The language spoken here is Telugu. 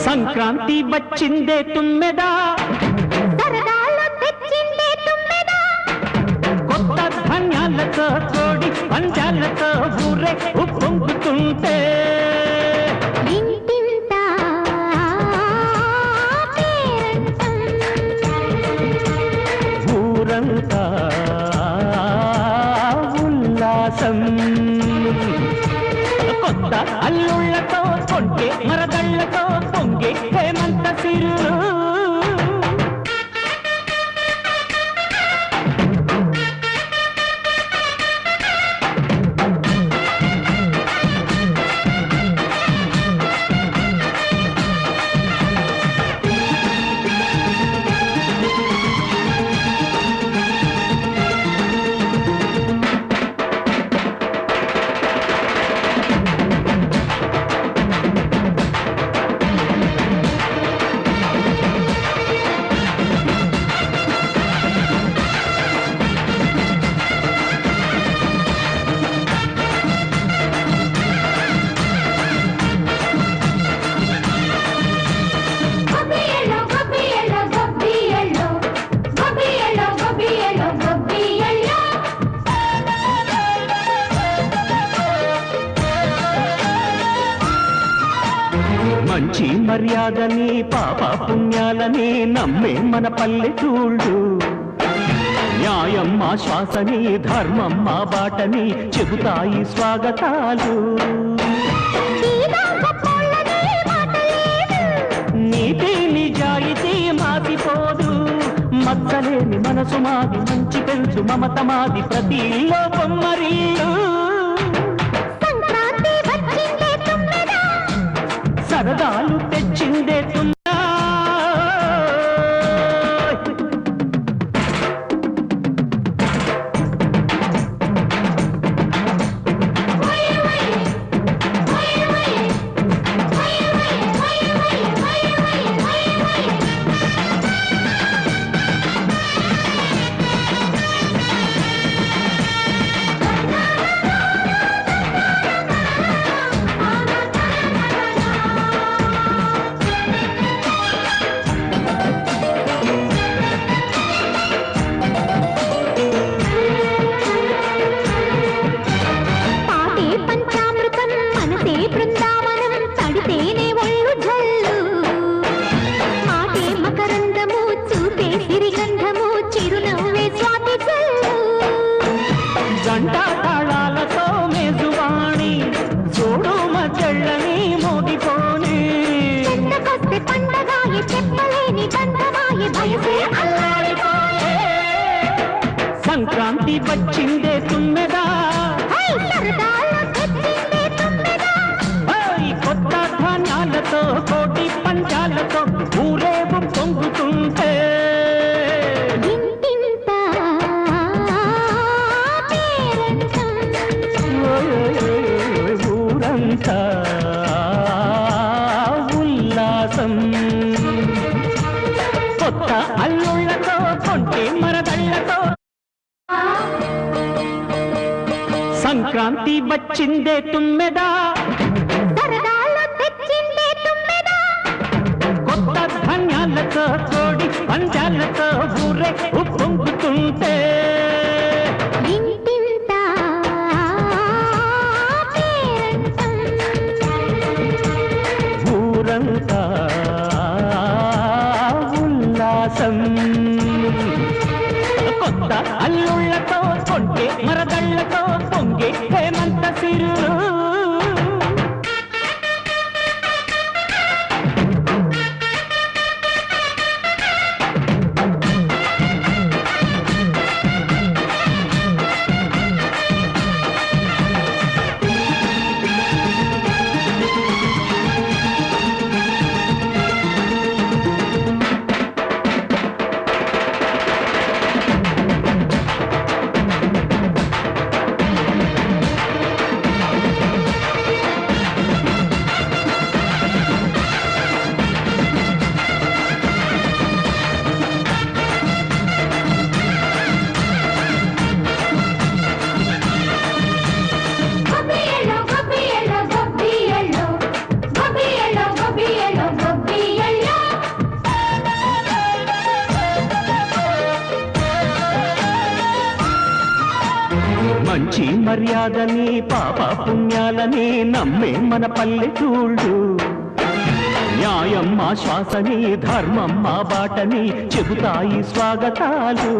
సంక్రాంతి వచ్చిందే తుమ్మెదా, సరదాలో తెచ్చిందే తుమ్మెదా, కొత్త ధాన్యాలతో కోడి పంజాలతో ఊరే ఉప్పొంగుతుంటే ఇంటింత పేరంటం, ఊరంతా ఉల్లాసం. కొత్త అల్లుళ్లతో కొంటే మరదళ్లతో పొంగే హేమంత సిరు. మంచి మర్యాదని పాప పుణ్యాలని నమ్మే మన పల్లెటూళ్ళు, న్యాయం మా శ్వాసని ధర్మం మా బాటని చెబుతాయి స్వాగతాలు. నీతి నిజాయితీ మాసిపోదు, మచ్చలేని మనసు మాది, మంచి పెంచు మమత మాది, ప్రతి లోపం మరీలు. సరదాలు తెచ్చిందే తుమ్మెదా, జంట తాళాలతో మేజువాణి చూడు మధ్యళ్ళని మోగిపోని. సంక్రాంతి వచ్చిందే తుమ్మెదా, కొత్త ధాన్యాలతో కోటి పంజాలతో ఊరేగు పొంగుతుంటే ఊరంతా ఉల్లాసం. కొత్త అల్లుళ్లతో కొంటే మరదళ్లతో సంక్రాంతి వచ్చిందే తుమ్మెదా, కొత్త ధాన్యాలతో కోడి పంజాలతో ఊరే ఉప్పొంగుతుంటే ఊరంతా ఉల్లాసం. కొత్త అల్లుళ్లతో కొంటే మరదళ్లతో పొంగే హేమంత సిరు. మంచి మర్యాదని పాప పుణ్యాలని నమ్మే మన పల్లెటూళ్ళు న్యాయం మా శ్వాసని ధర్మం మా బాటని చెబుతాయి స్వాగతాలు